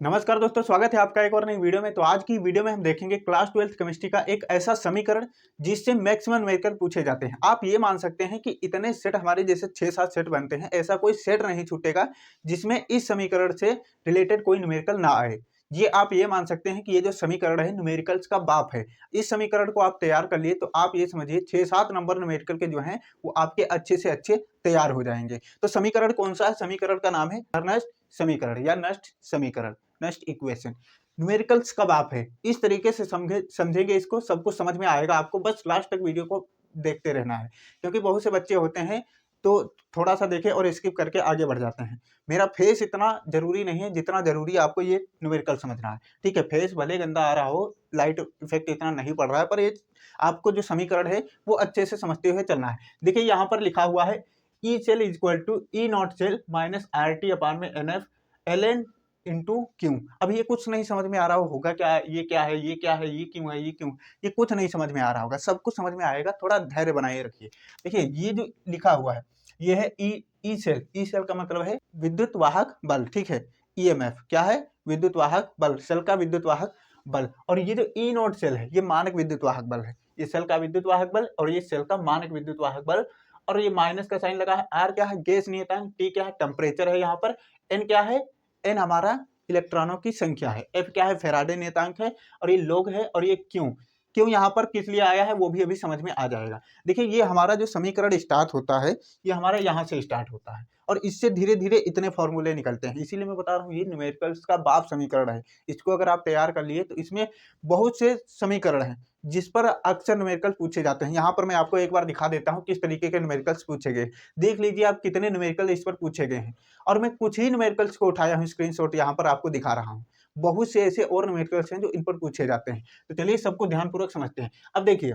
नमस्कार दोस्तों, स्वागत है आपका एक और नई वीडियो में। तो आज की वीडियो में हम देखेंगे क्लास 12th केमिस्ट्री का एक ऐसा समीकरण जिससे मैक्सिमम न्यूमेरिकल पूछे जाते हैं। आप ये मान सकते हैं कि इतने सेट हमारे जैसे 6-7 सेट बनते हैं, ऐसा कोई सेट नहीं छूटेगा जिसमें इस समीकरण से रिलेटेड कोई न्यूमेरिकल ना आए। ये आप ये मान सकते हैं कि ये जो समीकरण है न्यूमेरिकल्स का बाप है। इस समीकरण को आप तैयार कर लिए तो आप ये समझिए 6-7 नंबर न्यूमेरिकल के जो हैं वो आपके अच्छे से अच्छे तैयार हो जाएंगे। तो समीकरण कौन सा है? समीकरण का नाम है अर्नस्ट समीकरण या नस्ट समीकरण, नेक्स्ट इक्वेशन। न्यूमेरिकल्स कब आप है इस तरीके से समझेंगे इसको, सब कुछ समझ में आएगा आपको। बस लास्ट तक वीडियो को देखते रहना है, क्योंकि बहुत से बच्चे होते हैं तो थोड़ा सा देखें और स्किप करके आगे बढ़ जाते हैं। मेरा फेस इतना जरूरी नहीं है जितना जरूरी आपको ये न्यूमेरिकल समझना है। ठीक है, फेस भले गंदा आ रहा हो, लाइट इफेक्ट इतना नहीं पड़ रहा है, पर ये आपको जो समीकरण है वो अच्छे से समझते हुए चलना है। देखिए यहाँ पर लिखा हुआ है E cell is equal to E naught cell minus R T upon में N F L N into Q. अब ये कुछ नहीं समझ में आ रहा होगा, क्या ये क्या है, ये क्या है, ये क्यों है, ये क्यों, ये कुछ नहीं समझ में आ रहा होगा। सब कुछ समझ में आएगा, थोड़ा धैर्य बनाए रखिए। देखिए ये जो लिखा हुआ है ये है ई सेल। ई सेल का मतलब है विद्युत वाहक बल। ठीक है, ईएमएफ क्या है? विद्युत वाहक बल, सेल का विद्युत वाहक बल। और ये जो ई नोट सेल है ये मानक विद्युत वाहक बल है। ये सेल का विद्युत वाहक बल और ये सेल का मानक विद्युत वाहक बल। और ये माइनस का साइन लगा है। आर क्या है? गैस नियतांक। टी क्या है? टेम्परेचर है यहाँ पर। एन क्या है? एन हमारा इलेक्ट्रॉनों की संख्या है। एफ क्या है? फैराडे नियतांक है। और ये लोग है। और ये क्यों, क्यों यहाँ पर किस लिए आया है वो भी अभी समझ में आ जाएगा। देखिए ये हमारा जो समीकरण स्टार्ट होता है ये हमारा यहाँ से स्टार्ट होता है और इससे धीरे धीरे इतने फॉर्मूले निकलते हैं। इसीलिए मैं बता रहा हूँ ये न्यूमेरिकल्स का बाप समीकरण है। इसको अगर आप तैयार कर लिए तो इसमें बहुत से समीकरण हैं जिस पर अक्सर न्यूमेरिकल पूछे जाते हैं। यहाँ पर मैं आपको एक बार दिखा देता हूँ किस तरीके के न्यूमेरिकल्स पूछे गए। देख लीजिए आप कितने न्यूमेरिकल इस पर पूछे गए हैं। और मैं कुछ ही न्यूमेरिकल्स को उठाया हूँ, स्क्रीनशॉट यहाँ पर आपको दिखा रहा हूँ। बहुत से ऐसे और न्यूमेरिकल्स हैं जो इन पर पूछे जाते हैं। तो चलिए सबको ध्यानपूर्वक समझते हैं। अब देखिए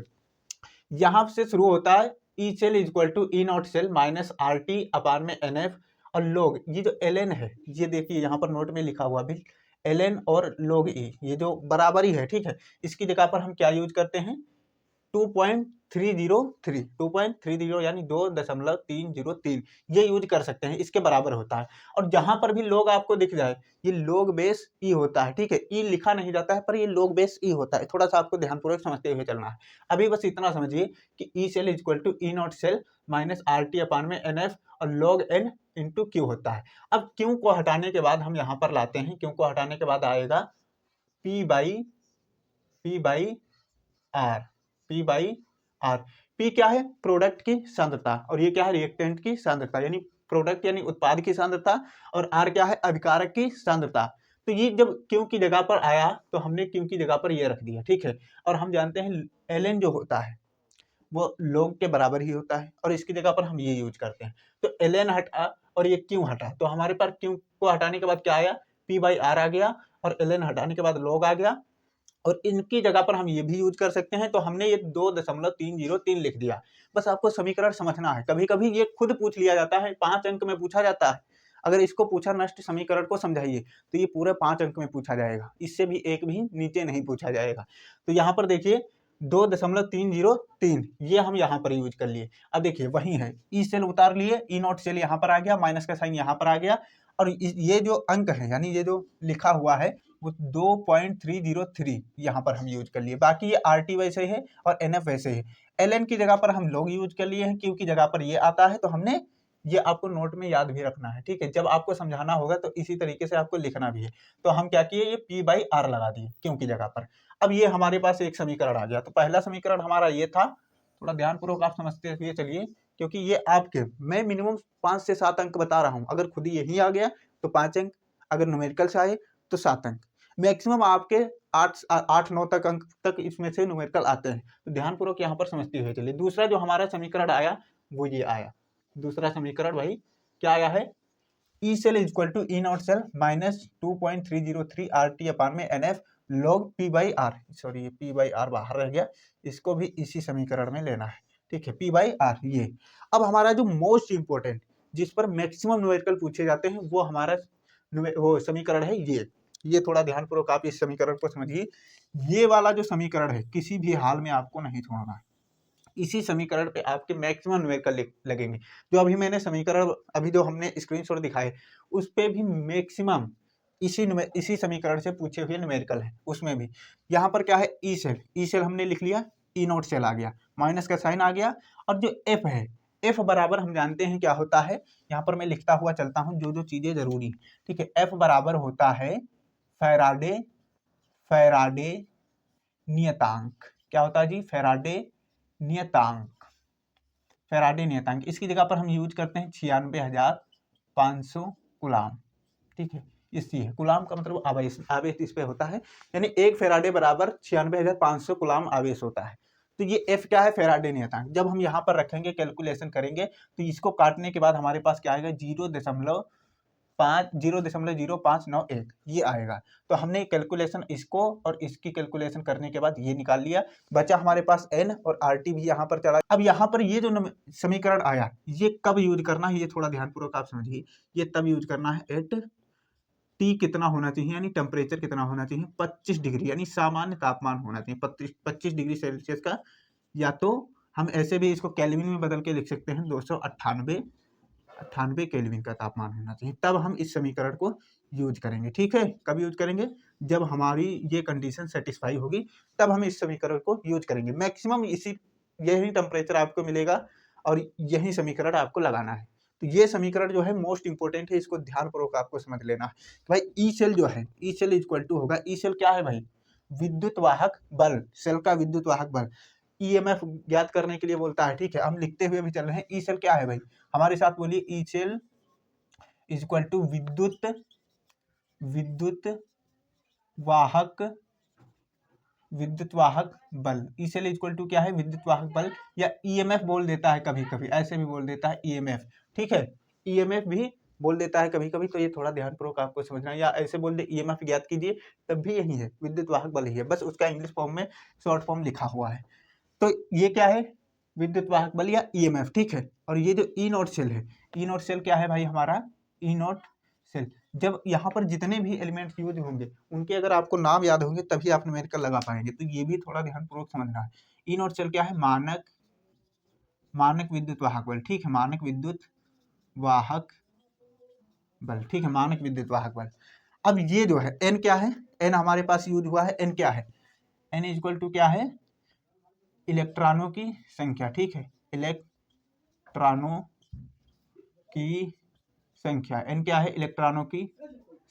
यहाँ से शुरू होता है E cell is equal to E naught cell minus R T upon में एन एफ और लोग। ये जो एल एन है ये देखिए यहाँ पर नोट में लिखा हुआ भी एल एन और लोग ई, ये जो बराबरी है। ठीक है, इसकी जगह पर हम क्या यूज करते हैं? 2.303, 2.30 यानी 2.303 ये यूज कर सकते हैं, इसके बराबर होता है। और जहां पर भी लोग आपको दिख जाए ये लोग बेस ई होता है। ठीक है, ई लिखा नहीं जाता है पर ये लोग बेस ई होता है। थोड़ा सा आपको ध्यानपूर्वक समझते हुए चलना है। अभी बस इतना समझिए कि E cell is equal to E naught cell minus R T upon में एन एफ और लॉग एन इंटू क्यू होता है। अब क्यू को हटाने के बाद हम यहाँ पर लाते हैं। क्यू को हटाने के बाद आएगा P by R. P by R. P क्या है? प्रोडक्ट की सांद्रता और ये क्या है? रिएक्टेंट की सांद्रता, यानी प्रोडक्ट यानी उत्पाद की सांद्रता। और आर क्या है? अभिकारक की सांद्रता। तो ये जब क्यू की जगह पर आया तो हमने क्यू की जगह पर ये रख दिया। ठीक है, और हम जानते हैं एल एन जो होता है वो लोग के बराबर ही होता है और इसकी जगह पर हम ये यूज करते हैं। तो एल एन हटा और ये क्यू हटा तो हमारे पास क्यू को हटाने के बाद क्या आया? पी बाई आर आ गया। और एल एन हटाने के बाद लोग आ गया। और इनकी जगह पर हम ये भी यूज कर सकते हैं। तो हमने ये 2.303 लिख दिया। बस आपको समीकरण समझना है। कभी कभी ये खुद पूछ लिया जाता है, 5 अंक में पूछा जाता है। अगर इसको पूछा नष्ट समीकरण को समझाइए तो ये पूरे 5 अंक में पूछा जाएगा, इससे भी एक भी नीचे नहीं पूछा जाएगा। तो यहाँ पर देखिए 2.303 ये हम यहाँ पर यूज कर लिए। अब देखिए वही है, ई सेल उतार लिए, ई नॉट सेल यहाँ पर आ गया, माइनस का साइन यहाँ पर आ गया। और ये जो अंक है यानी ये जो लिखा हुआ है वो 2.303 यहाँ पर हम यूज कर लिए। बाकी ये आर टी वैसे है और एन एफ वैसे है। एल एन की जगह पर हम लोग यूज कर लिए हैं, क्यू की जगह पर ये आता है। तो हमने ये आपको नोट में याद भी रखना है। ठीक है, जब आपको समझाना होगा तो इसी तरीके से आपको लिखना भी है। तो हम क्या किए, ये पी बाई आर लगा दिए क्यू की जगह पर। अब ये हमारे पास एक समीकरण आ गया। तो पहला समीकरण हमारा ये था। थोड़ा ध्यानपूर्वक आप समझते हुए चलिए, क्योंकि ये आपके मैं मिनिमम 5 से 7 अंक बता रहा हूँ। अगर खुद यही आ गया तो 5 अंक, अगर न्यूमेरिकल से आए तो 7 अंक, मैक्सिमम आपके 8-9 तक अंक तक इसमें से न्यूमेरिकल आते हैं। तो ध्यानपूर्वक यहाँ पर समझते हुए चलिए। दूसरा जो हमारा समीकरण आया वो ये आया। दूसरा समीकरण भाई क्या आया है? E cell is equal to E naught cell minus 2.303 R T upon में N F log P by R. Sorry, ये पी बाई आर बाहर रह गया, इसको भी इसी समीकरण में लेना है। ठीक है, पी बाई आर ये। अब हमारा जो मोस्ट इंपोर्टेंट जिस पर मैक्सिमम न्यूमेरिकल पूछे जाते हैं वो हमारा वो समीकरण है ये थोड़ा ध्यानपूर्वक आप इस समीकरण को समझिए। ये वाला जो समीकरण है किसी भी हाल में आपको नहीं छोड़ना है। इसी समीकरण पे आपके मैक्सिमम न्यूमेरिकल लगेंगे। जो अभी मैंने समीकरण, अभी जो हमने स्क्रीनशॉट दिखाए उस पे भी मैक्सिमम इसी समीकरण से पूछे हुए न्यूमेरिकल है उसमें भी। यहाँ पर क्या है ई सेल हमने लिख लिया, ई नॉट सेल आ गया, माइनस का साइन आ गया। और जो एफ है, एफ बराबर हम जानते हैं क्या होता है, यहाँ पर मैं लिखता हुआ चलता हूँ जो जो चीजें जरूरी है, ठीक है। एफ बराबर होता है फैराडे नियतांक। क्या होता है जी? फैराडे नियतांक। इसकी जगह पर हम यूज करते हैं 96,500 गुलाम, ठीक है। इसी है गुलाम का मतलब आवेश, आवेश इस पे होता है, यानी 1 फैराडे बराबर 96,500 गुलाम आवेश होता है। तो ये एफ क्या है? फैराडे नियतांक। जब हम यहाँ पर रखेंगे, कैलकुलेशन करेंगे, तो इसको काटने के बाद हमारे पास क्या आएगा? 0.0591 ये आएगा। तो हमने कैलकुलेशन इसको और इसकी कैलकुलेशन करने के बाद ये निकाल लिया, बचा हमारे पास एन और आरटी भी यहाँ पर चला। अब यहाँ पर ये जो समीकरण आया, ये कब यूज करना है, ये थोड़ा ध्यानपूर्वक आप समझिए। ये तब यूज करना है एट टी कितना होना चाहिए, यानी टेम्परेचर कितना होना चाहिए? 25 डिग्री, यानी सामान्य तापमान होना चाहिए 25 डिग्री सेल्सियस का। या तो हम ऐसे भी इसको केल्विन में बदल के लिख सकते हैं, 298 केल्विन का तापमान होना चाहिए। तब हम इस समीकरण को यूज करेंगे, ठीक है। कब यूज करेंगे? जब हमारी ये कंडीशन सेटिस्फाई होगी, तब हम इस समीकरण को यूज करेंगे। मैक्सिमम यही टेम्परेचर आपको मिलेगा और यही समीकरण आपको लगाना है। तो ये समीकरण जो है मोस्ट इंपोर्टेंट है, इसको ध्यानपूर्वक आपको समझ लेना है। तो भाई ई सेल जो है, ई सेल इक्वल टू होगा, ई सेल क्या है भाई? विद्युत वाहक बल, सेल का विद्युत वाहक बल। ईएमएफ ज्ञात करने के लिए बोलता है, ठीक है। हम लिखते हुए भी चल रहे हैं। ई सेल क्या है भाई? हमारे साथ बोलिए, ई सेल इक्वल टू विद्युत वाहक बल। ई सेल इक्वल टू क्या है? विद्युत वाहक बल, या ईएमएफ बोल देता है कभी कभी, ऐसे भी बोल देता है ईएमएफ, ठीक है। ईएमएफ भी बोल देता है कभी कभी, तो ये थोड़ा ध्यानपूर्वक आपको समझना है। या ऐसे बोल दे ईएमएफ ज्ञात कीजिए, तब भी यही है, विद्युत वाहक बल ही है, बस उसका इंग्लिश फॉर्म में शॉर्ट फॉर्म लिखा हुआ है। तो ये क्या है? विद्युत वाहक बल या ईएमएफ, ठीक है। और ये जो ई नॉट सेल है, ई नॉट सेल क्या है भाई हमारा? ई नॉट सेल, जब यहाँ पर जितने भी एलिमेंट्स यूज होंगे उनके अगर आपको नाम याद होंगे तभी आप न्यूमेरिकल लगा पाएंगे। तो ये भी थोड़ा ध्यानपूर्वक समझना है। ई नॉट सेल क्या है? मानक विद्युत वाहक बल, ठीक है। मानक विद्युत वाहक बल, ठीक है, मानक विद्युत वाहक बल। अब ये जो है एन क्या है? एन हमारे पास यूज हुआ है, एन क्या है? एन इक्वल टू क्या है? इलेक्ट्रॉनों की संख्या, ठीक है। इलेक्ट्रॉनों की संख्या, एन क्या है? इलेक्ट्रॉनों की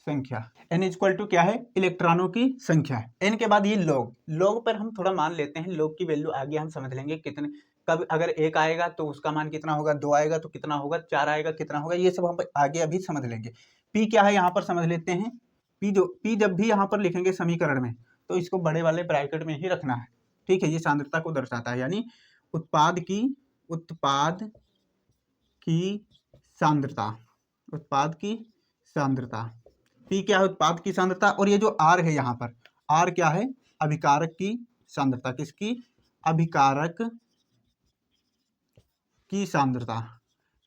संख्या। एन इक्वल टू क्या है? इलेक्ट्रॉनों की संख्या। एन के बाद ये लॉग पर हम थोड़ा मान लेते हैं, लॉग की वैल्यू आगे हम समझ लेंगे कितने, कब अगर 1 आएगा तो उसका मान कितना होगा, 2 आएगा तो कितना होगा, 4 आएगा कितना होगा, ये सब हम आगे अभी समझ लेंगे। पी क्या है यहाँ पर समझ लेते हैं। पी जब भी यहाँ पर लिखेंगे समीकरण में, तो इसको बड़े वाले ब्रैकेट में ही रखना है, ठीक है। ये सांद्रता को दर्शाता है, यानी उत्पाद की सांद्रता। पी क्या है? उत्पाद की सांद्रता। और ये जो आर है यहाँ पर, आर क्या है? अभिकारक की सांद्रता। किसकी? अभिकारक की सांद्रता।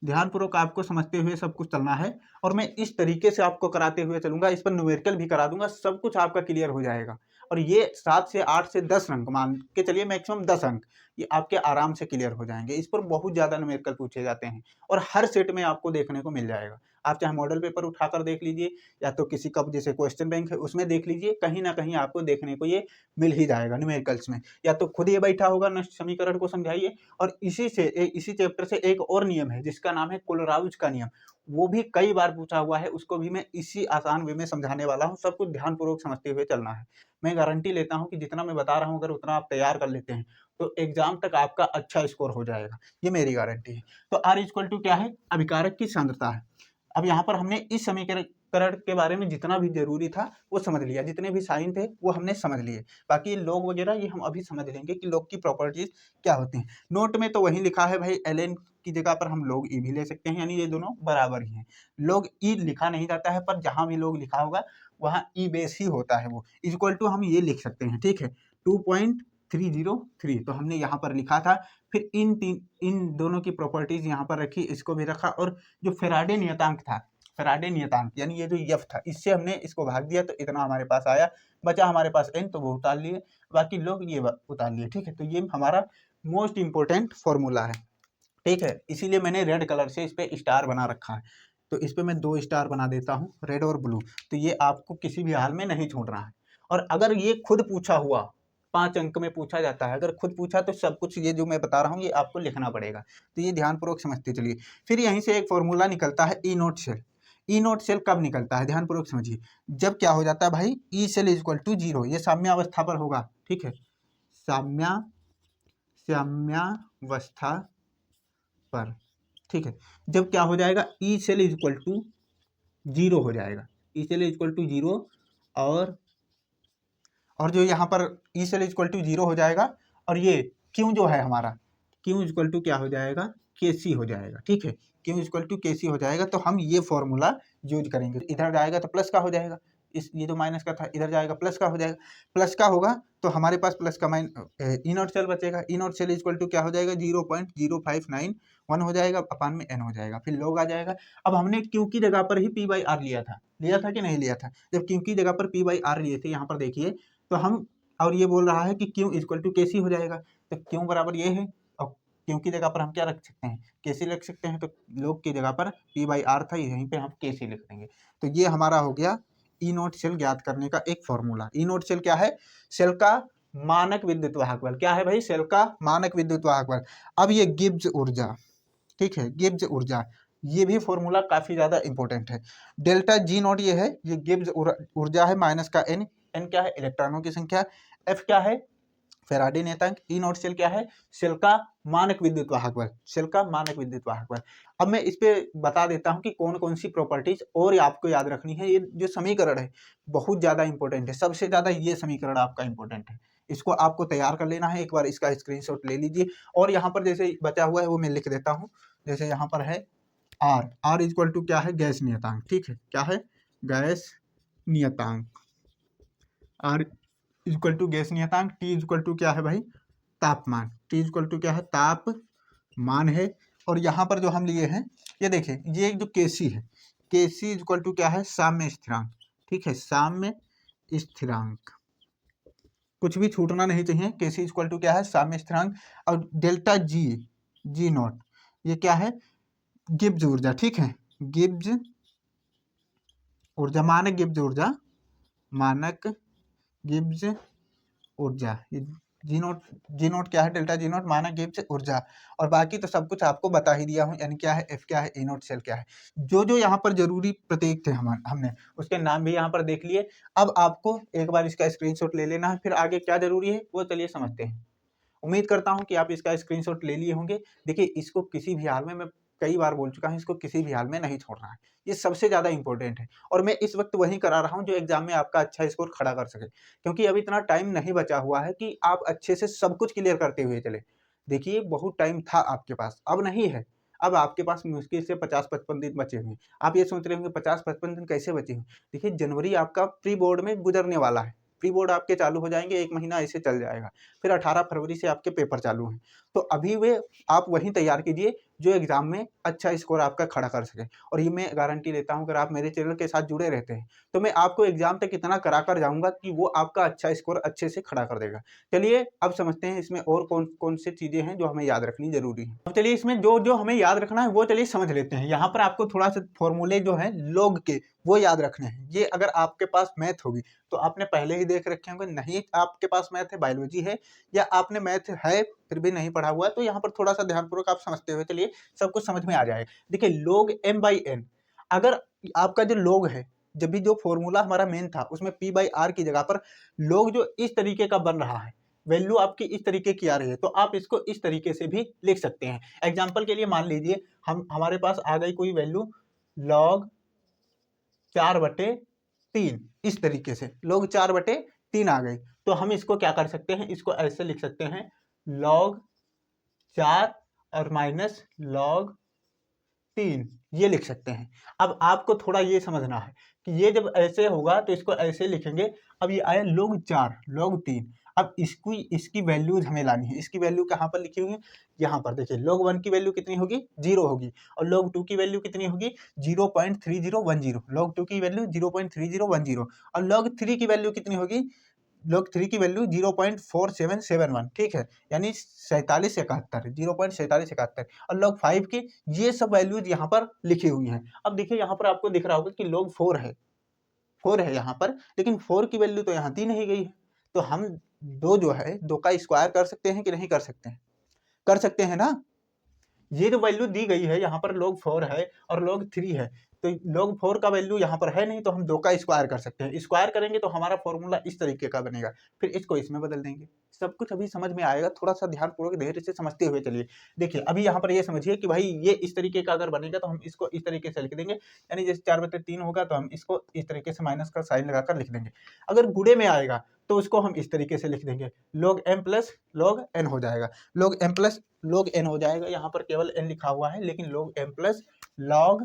ध्यानपूर्वक आपको समझते हुए सब कुछ चलना है, और मैं इस तरीके से आपको कराते हुए चलूंगा, इस पर न्यूमेरिकल भी करा दूंगा, सब कुछ आपका क्लियर हो जाएगा। और ये 7 से 8 से 10 अंक मान के चलिए, मैक्सिमम 10 अंक ये आपके आराम से क्लियर हो जाएंगे। इस पर बहुत ज्यादा न्यूमेरिकल पूछे जाते हैं और हर सेट में आपको देखने को मिल जाएगा। आप चाहे मॉडल पेपर उठाकर देख लीजिए, या तो किसी का जैसे क्वेश्चन बैंक है उसमें देख लीजिए, कहीं ना कहीं आपको देखने को ये मिल ही जाएगा न्यूमेरिकल्स में। या तो खुद ये बैठा होगा, नष्ट समीकरण को समझाइए। और इसी चैप्टर से एक और नियम है जिसका नाम है कोलराउज का नियम, वो भी कई बार पूछा हुआ है, उसको भी मैं इसी आसान वे में समझाने वाला हूँ। सब कुछ ध्यानपूर्वक समझते हुए चलना है। मैं गारंटी लेता हूँ कि जितना मैं बता रहा हूँ, अगर उतना आप तैयार कर लेते हैं तो एग्जाम तक आपका अच्छा स्कोर हो जाएगा, ये मेरी गारंटी है। तो आर इक्वल टू क्या है? अभिकारक की सांद्रता है। अब यहाँ पर हमने इस समीकरण के बारे में जितना भी जरूरी था वो समझ लिया, जितने भी साइन थे वो हमने समझ लिए। बाकी लॉग वगैरह ये हम अभी समझ लेंगे कि लॉग की प्रॉपर्टीज क्या होती हैं। नोट में तो वही लिखा है भाई, ln की जगह पर हम log e भी ले सकते हैं, यानी ये दोनों बराबर ही हैं। log e लिखा नहीं जाता है, पर जहां भी log लिखा होगा वहाँ e बेस ही होता है। वो इक्वल टू हम ये लिख सकते हैं, ठीक है, 2.303। तो हमने यहाँ पर लिखा था, फिर इन दोनों की प्रॉपर्टीज यहाँ पर रखी, इसको भी रखा। और जो फेराडे नियतांक था, फेराडे नियतांक यानी ये जो एफ था, इससे हमने इसको भाग दिया तो इतना हमारे पास आया। बचा हमारे पास एन, तो वो उतार लिए, बाकी लोग ये उतार लिए, ठीक है। तो ये हमारा मोस्ट इंपोर्टेंट फॉर्मूला है, ठीक है। इसीलिए मैंने रेड कलर से इस पे स्टार बना रखा है। तो इस पे मैं 2 स्टार बना देता हूँ, रेड और ब्लू। तो ये आपको किसी भी हाल में नहीं छोड़ना है। और अगर ये खुद पूछा हुआ 5 अंक में पूछा जाता है, अगर खुद पूछा तो सब कुछ ये जो मैं बता रहा हूँ ये आपको लिखना पड़ेगा। तो ये ध्यानपूर्वक समझते चलिए। फिर यहीं से एक फॉर्मूला निकलता है ई नोट सेल। ई नोट सेल कब निकलता है, ध्यानपूर्वक समझिए। जब क्या हो जाता है भाई, E cell is equal to 0, ये साम्यावस्था पर होगा, ठीक है, साम्यावस्था पर, ठीक है। जब क्या हो जाएगा, E cell is equal to 0 हो जाएगा, E cell is equal to 0, और जो यहाँ पर E cell is equal to 0 हो जाएगा, और ये क्यू जो है हमारा, क्यू इज इक्वल टू क्या हो जाएगा, के सी हो जाएगा, ठीक है, क्यू इज इक्वल टू के सी हो जाएगा। तो हम ये फॉर्मूला यूज करेंगे। इधर जाएगा तो प्लस का हो जाएगा, इस ये जो माइनस का था इधर जाएगा प्लस का हो जाएगा, प्लस का होगा तो हमारे पास प्लस का ई नॉट सेल बचेगा। ई नॉट सेल इक्वल टू क्या हो जाएगा, 0.0591 हो जाएगा, अपान में एन हो जाएगा, फिर लॉग आ जाएगा। अब हमने क्यू की जगह पर ही पी बाई आर लिया था कि नहीं लिया था। जब क्यू की जगह पर पी बाई आर लिए थे, यहाँ पर देखिए, तो हम, और ये बोल रहा है कि क्यू इक्वल टू के सी हो जाएगा, तो क्यू बराबर ये है, और क्यू की जगह पर हम क्या रख सकते हैं, के सी रख सकते हैं। तो लोग की जगह पर पी बाई आर था, यहीं पे हम के सी लिख देंगे। तो ये हमारा हो गया ई नोट सेल ज्ञात करने का एक फॉर्मूला। ई नोट सेल क्या है, सेल का मानक विद्युत वाहक बल। क्या है भाई, सेल का मानक विद्युत वाहक बल। अब ये गिब्स ऊर्जा, ठीक है, गिब्स ऊर्जा, ये भी फॉर्मूला काफी ज्यादा इंपॉर्टेंट है। डेल्टा जी नॉट ये है, ये गिब्स ऊर्जा है, माइनस का एन, एन क्या है, इलेक्ट्रॉनों की संख्या, एफ क्या है, फैराडे नियतांक, ई नॉट सेल क्या है, सेल का मानक विद्युत वाहक बल, सेल का मानक विद्युत वाहक बल। अब मैं इस पे बता देता हूँ कि कौन कौन सी प्रॉपर्टीज और आपको याद रखनी है। ये जो समीकरण है बहुत ज्यादा इंपॉर्टेंट है, सबसे ज्यादा ये समीकरण आपका इंपॉर्टेंट है। इसको आपको तैयार कर लेना है, एक बार इसका स्क्रीनशॉट ले लीजिए। और यहाँ पर जैसे बचा हुआ है वो मैं लिख देता हूँ। जैसे यहाँ पर है आर, आर इक्वल टू क्या है, गैस नियतांक, ठीक है, क्या है, गैस नियतांक, आर इक्वल टू गैस नियतांक। टी इक्वल टू क्या है भाई, तापमान, टी इक्वल टू क्या है, तापमान है। और यहाँ पर जो हम लिए हैं, ये देखिए, ये जो केसी है, केसी इक्वल टू क्या है, साम्य स्थिरांक, ठीक है, साम्य स्थिरांक, कुछ भी छूटना नहीं चाहिए। केसी इक्वल टू क्या है, साम्य स्थिरांक। और डेल्टा जी, जी नॉट, ये क्या है, गिब्स ऊर्जा, ठीक है, गिब्स ऊर्जा, मानक गिब्स ऊर्जा, मानक गिब्स ऊर्जा। जी नोट, जी नोट क्या है, डेल्टा जी नोट, मानक गिब्स ऊर्जा। और बाकी तो सब कुछ आपको बता ही दिया हूँ, यानी क्या है, एफ क्या है, ई नोट सेल क्या है। जो जो यहाँ पर जरूरी प्रतीक थे हमने उसके नाम भी यहाँ पर देख लिए। अब आपको एक बार इसका स्क्रीनशॉट ले लेना है, फिर आगे क्या जरूरी है वो चलिए समझते हैं। उम्मीद करता हूं कि आप इसका स्क्रीनशॉट ले लिए होंगे। देखिए, इसको किसी भी हाल में, मैं कई बार बोल चुका हूं, इसको किसी भी हाल में नहीं छोड़ना है, ये सबसे ज्यादा इंपॉर्टेंट है। और मैं इस वक्त वही करा रहा हूं जो एग्जाम में आपका अच्छा स्कोर खड़ा कर सके, क्योंकि अभी इतना टाइम नहीं बचा हुआ है कि आप अच्छे से सब कुछ क्लियर करते हुए चले। देखिए, बहुत टाइम था आपके पास, अब नहीं है। अब आपके पास मुश्किल से 50-55 दिन बचे हुए हैं। आप ये सोच रहे होंगे 50-55 दिन कैसे बचे हैं। देखिए, जनवरी आपका प्री बोर्ड में गुजरने वाला है, प्री बोर्ड आपके चालू हो जाएंगे, 1 महीना ऐसे चल जाएगा, फिर 18 फरवरी से आपके पेपर चालू हैं। तो अभी वे आप वही तैयार कीजिए जो एग्जाम में अच्छा स्कोर आपका खड़ा कर सके। और ये मैं गारंटी लेता हूँ, अगर आप मेरे चैनल के साथ जुड़े रहते हैं तो मैं आपको एग्जाम तक इतना करा कर जाऊंगा कि वो आपका अच्छा स्कोर अच्छे से खड़ा कर देगा। चलिए अब समझते हैं इसमें और कौन कौन सी चीजें हैं जो हमें याद रखनी जरूरी है। अब चलिए इसमें जो जो हमें याद रखना है वो चलिए समझ लेते हैं। यहाँ पर आपको थोड़ा सा फॉर्मूले जो है लोग के वो याद रखने हैं। ये अगर आपके पास मैथ होगी तो आपने पहले ही देख रखे होंगे, नहीं आपके पास मैथ है, बायोलॉजी है, या आपने मैथ है फिर भी नहीं पढ़ा हुआ है, तो यहाँ पर थोड़ा सा ध्यानपूर्वक आप समझते हुए चलिए, सब कुछ समझ में आ जाएगा। देखिए, log m बाई एन, अगर आपका जो log है, जब भी जो फॉर्मूला हमारा मेन था उसमें p बाई आर की जगह पर log जो इस तरीके का बन रहा है, वैल्यू आपकी इस तरीके की आ रही है, तो आप इसको इस तरीके से भी लिख सकते हैं। एग्जाम्पल के लिए मान लीजिए हमारे पास आ गई कोई वैल्यू log 4/3, इस तरीके से log 4/3 आ गई, तो हम इसको क्या कर सकते हैं, इसको ऐसे लिख सकते हैं log 4 और माइनस log 3, ये लिख सकते हैं। अब आपको थोड़ा ये समझना है कि ये जब ऐसे होगा तो इसको ऐसे लिखेंगे। अब ये आया log 4 log 3, अब इसकी वैल्यूज हमें लानी है। इसकी वैल्यू कहाँ पर लिखी हुई है, यहाँ पर देखिए, log 1 की वैल्यू कितनी होगी, 0 होगी, और log 2 की वैल्यू कितनी होगी, 0.3010, log 2 की वैल्यू 0.3010, और log 3 की वैल्यू कितनी होगी, log 3 की वैल्यू 0.4771, ठीक है, यानी 4771, 0.4771, और log 5 की ये सब वैल्यूज यहाँ पर लिखी हुई हैं। अब देखिए यहाँ पर आपको दिख रहा होगा कि log 4 है यहाँ पर, लेकिन 4 की वैल्यू तो यहाँ दी नहीं गई है। तो हम दो जो है, दो का स्क्वायर कर सकते हैं कि नहीं कर सकते हैं? कर सकते हैं ना। ये जो वैल्यू दी गई है यहाँ पर log 4 है और log 3 है, तो log 4 का वैल्यू यहाँ पर है नहीं, तो हम दो का स्क्वायर कर सकते हैं। स्क्वायर करेंगे तो हमारा फॉर्मूला इस तरीके का बनेगा, फिर इसको इसमें बदल देंगे। सब कुछ अभी समझ में आएगा, थोड़ा सा ध्यानपूर्वक धैर्य से समझते हुए चलिए। देखिए अभी यहाँ पर ये समझिए कि भाई ये इस तरीके का अगर बनेगा तो हम इसको इस तरीके से लिख देंगे, यानी जैसे 4/3 होगा तो हम इसको इस तरीके से माइनस का साइन लगाकर लिख देंगे। अगर गुणे में आएगा तो उसको हम इस तरीके से लिख देंगे, log m plus log n हो जाएगा। log m plus log n हो जाएगा, यहाँ पर केवल n लिखा हुआ है, लेकिन log m plus log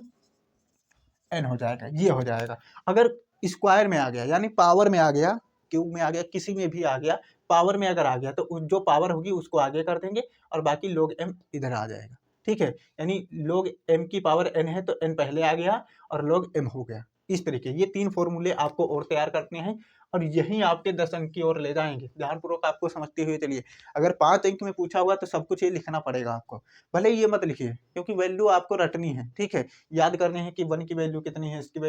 n हो जाएगा, ये हो जाएगा। अगर स्क्वायर में आ गया यानी पावर में आ गया, क्यूब में आ गया, किसी में भी आ गया, पावर में अगर आ गया तो जो पावर होगी उसको आगे कर देंगे और बाकी log m इधर आ जाएगा, ठीक है। यानी log m की पावर n है तो n पहले आ गया और log m हो गया। इस तरीके ये 3 फॉर्मूले आपको और तैयार करने हैं और यही आपके 10 अंक की ओर ले जाएंगे। ध्यानपूर्वक आपको समझते हुए चलिए। अगर 5 अंक में पूछा हुआ तो सब कुछ ये लिखना पड़ेगा आपको, भले ये मत लिखिए क्योंकि वैल्यू आपको रटनी है, ठीक है। याद करने हैं कि 1 की वैल्यू कितनी है, इसकी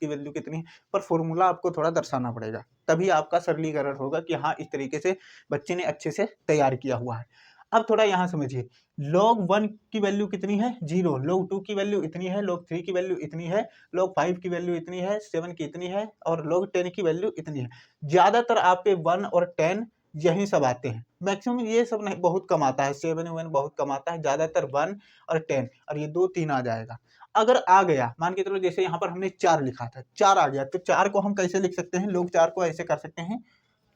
वैल्यू कितनी है, पर फॉर्मूला आपको थोड़ा दर्शाना पड़ेगा, तभी आपका सरलीकरण होगा कि हाँ इस तरीके से बच्चे ने अच्छे से तैयार किया हुआ है। अब थोड़ा यहाँ समझिए, log 1 की वैल्यू कितनी है 0, log 2 की वैल्यू इतनी है, log 3 की वैल्यू इतनी है, log 5 की वैल्यू इतनी है, 7 की इतनी है और log 10 की वैल्यू इतनी है। ज्यादातर आपके 1 और 10 यही सब आते हैं, मैक्सिमम ये सब नहीं, बहुत कम आता है, 7 1 बहुत कम आता है, ज्यादातर 1 और 10 और ये 2 3 आ जाएगा। अगर आ गया मान के चलो, जैसे यहाँ पर हमने 4 लिखा था, 4 आ गया तो 4 को हम कैसे लिख सकते हैं, log 4 को ऐसे कर सकते हैं,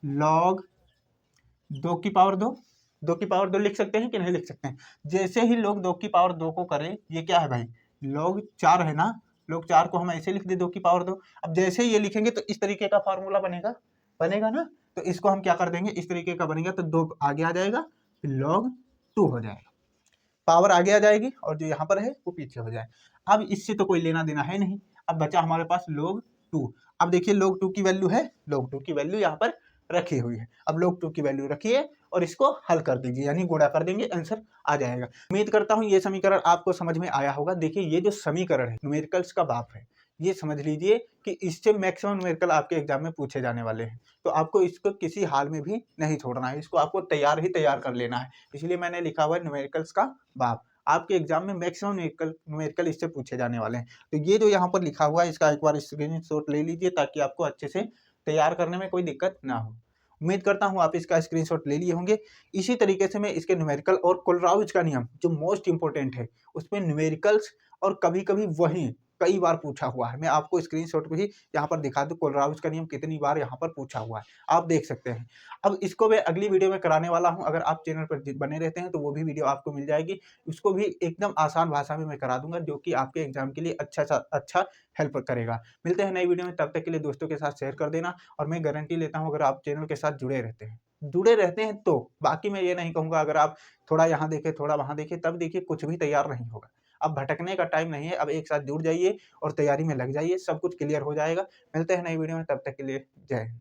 log 2 की पावर 2, 2 की पावर 2 लिख सकते हैं कि नहीं लिख सकते हैं। जैसे ही log 2 की पावर 2 को करें, ये क्या है भाई, log 4 है ना, log 4 को हम ऐसे लिख दे 2 की पावर 2। अब जैसे ये लिखेंगे तो इस तरीके का फार्मूला बनेगा ना, तो इसको हम क्या कर देंगे, इस तरीके का बनेगा तो 2 आगे आ जाएगा, फिर log 2 हो जाएगा, पावर आगे आ जाएगी और जो यहाँ पर है वो पीछे हो जाए। अब इससे तो कोई लेना देना है नहीं, अब बचा हमारे पास log 2। अब देखिए log 2 की वैल्यू है, log 2 की वैल्यू यहाँ पर रखी हुई है। अब log 2 की वैल्यू रखिए और इसको हल कर दीजिए, यानी गुणा कर देंगे, आंसर आ जाएगा। उम्मीद करता हूँ ये समीकरण आपको समझ में आया होगा। देखिए ये जो समीकरण है न्यूमेरिकल्स का बाप है, ये समझ लीजिए कि इससे मैक्सिमम न्यूमेरिकल आपके एग्जाम में पूछे जाने वाले हैं, तो आपको इसको किसी हाल में भी नहीं छोड़ना है, इसको आपको तैयार कर लेना है। इसलिए मैंने लिखा हुआ है न्यूमेरिकल्स का बाप। आपके एग्जाम में मैक्सिमम न्यूमेरिकल इससे पूछे जाने वाले हैं। तो ये जो यहाँ पर लिखा हुआ है इसका एक बार स्क्रीनशॉट ले लीजिए ताकि आपको अच्छे से तैयार करने में कोई दिक्कत ना हो। उम्मीद करता हूँ आप इसका स्क्रीनशॉट ले लिए होंगे। इसी तरीके से मैं इसके न्यूमेरिकल और कोलराउज का नियम जो मोस्ट इंपॉर्टेंट है, उसमें न्यूमेरिकल्स और कभी कभी वही कई बार पूछा हुआ है, मैं आपको स्क्रीनशॉट भी यहाँ पर दिखा दूँ, कोलराउज का नियम कितनी बार यहाँ पर पूछा हुआ है, आप देख सकते हैं। अब इसको मैं अगली वीडियो में कराने वाला हूँ, अगर आप चैनल पर बने रहते हैं तो वो भी वीडियो आपको मिल जाएगी। उसको भी एकदम आसान भाषा में मैं करा दूंगा, जो कि आपके एग्जाम के लिए अच्छा हेल्प करेगा। मिलते हैं नई वीडियो में, तब तक के लिए दोस्तों के साथ शेयर कर देना। और मैं गारंटी लेता हूँ अगर आप चैनल के साथ जुड़े रहते हैं तो, बाकी मैं ये नहीं कहूँगा अगर आप थोड़ा यहाँ देखें थोड़ा वहाँ देखें तब देखिए, कुछ भी तैयार नहीं होगा। अब भटकने का टाइम नहीं है, अब एक साथ जुड़ जाइए और तैयारी में लग जाइए, सब कुछ क्लियर हो जाएगा। मिलते हैं नई वीडियो में, तब तक के लिए जय हिंद।